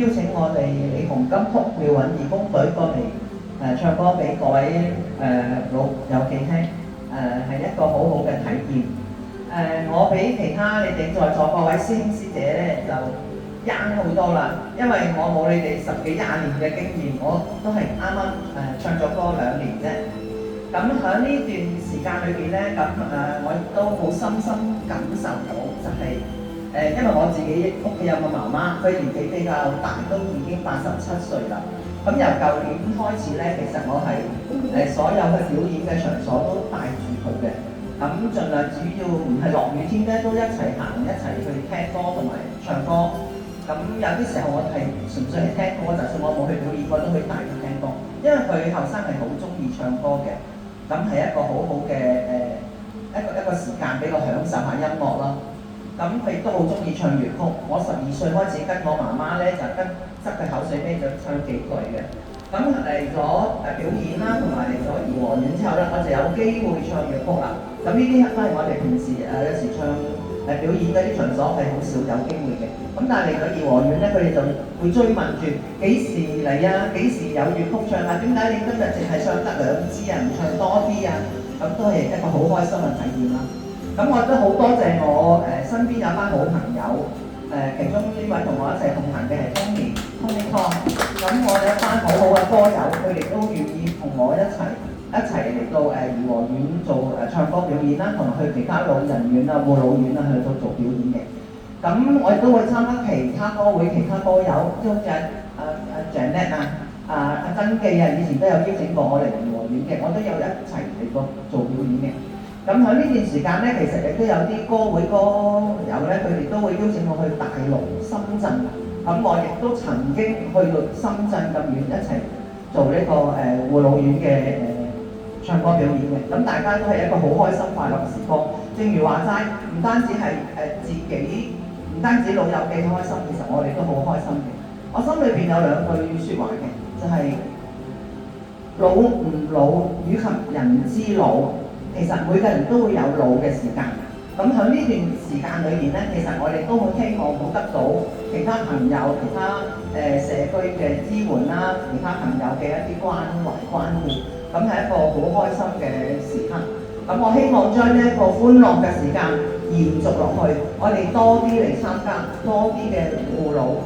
邀請我哋李洪金曲妙韻義工隊過嚟唱歌俾各位老友記聽，係一個好好嘅體驗。我比其他你哋在座各位師兄師姐咧就啱好多啦，因為我冇你哋10幾20年嘅經驗，我都係啱啱唱咗歌2年啫。咁喺呢段時間裏邊咧，我亦都好深深感受到，就係因為我自己屋企有個媽媽，佢年紀比較大，都已經87歲啦。咁由舊年開始咧，其實我係所有嘅表演嘅場所都帶住佢嘅。咁盡量只要唔係落雨天咧，都一齊行，一齊去聽歌同埋唱歌。咁有啲時候我係純粹係聽歌，就算我冇去表演，我都可以帶佢聽歌，因為佢後生係好中意唱歌嘅。咁係一個好好嘅一個時間俾我享受下音樂咯。咁佢亦都好中意唱粵曲。我12歲開始跟我媽媽咧就執佢口水尾就唱幾句嘅。咁嚟咗表演啦，同埋嚟咗頤和園之後咧，我就有機會唱粵曲啦。咁呢啲都係我哋平時有時唱表演嗰啲場所係好少有機會嘅。咁但係嚟咗頤和園咧，佢哋就會追問住幾時嚟啊？幾時有粵曲唱啊？點解你今日淨係唱得2支啊？唔唱多啲啊？咁都係一個好開心嘅體驗啦。咁我都好多謝我身邊有班好朋友，其中呢位同我一齊同行嘅係 Tony Kong。咁我哋一班好好嘅歌友，佢哋都願意同我一齊嚟到頤和園做唱歌表演啦，同埋去其他老人院啊、護老院啊去到做表演嘅。咁我亦都會參加其他歌會、其他歌友，即好似Janet 阿曾記啊，以前都有邀請過我嚟頤和園嘅，我都有一齊嚟過做表演嘅。咁喺呢段時間咧，其實亦都有啲歌會歌友咧，佢哋都會邀請我去大陸、深圳。咁我亦都曾經去到深圳咁遠一齊做呢個護老院嘅唱歌表演嘅。咁大家都係一個好開心快樂嘅時光。正如話齋，唔單止係自己，唔單止老友記開心，其實我哋都好開心嘅。我心裏邊有2句説話嘅，就係老唔老與及人之老，其實每個人都會有老嘅時間。咁喺呢段時間裏面咧，其實我哋都好希望好得到其他朋友、其他社區嘅支援啦，其他朋友嘅一啲關懷關顧，咁係一個好開心嘅時刻。咁我希望將呢一個歡樂嘅時間延續落去，我哋多啲嚟參加多啲嘅護老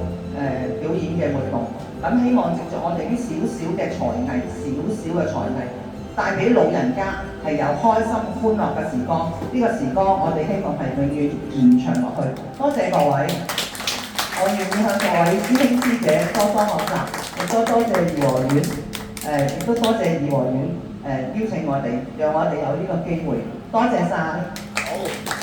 表演嘅活動。咁希望藉著我哋啲少少嘅才藝、少嘅才藝，帶俾老人家係有開心歡樂嘅時光，呢個時光我哋希望係永遠延長落去。多謝各位，我願意向各位師兄師姐多多學習，亦都多謝頤和園，亦都多謝頤和園邀請我哋，讓我哋有呢個機會。多謝晒。好。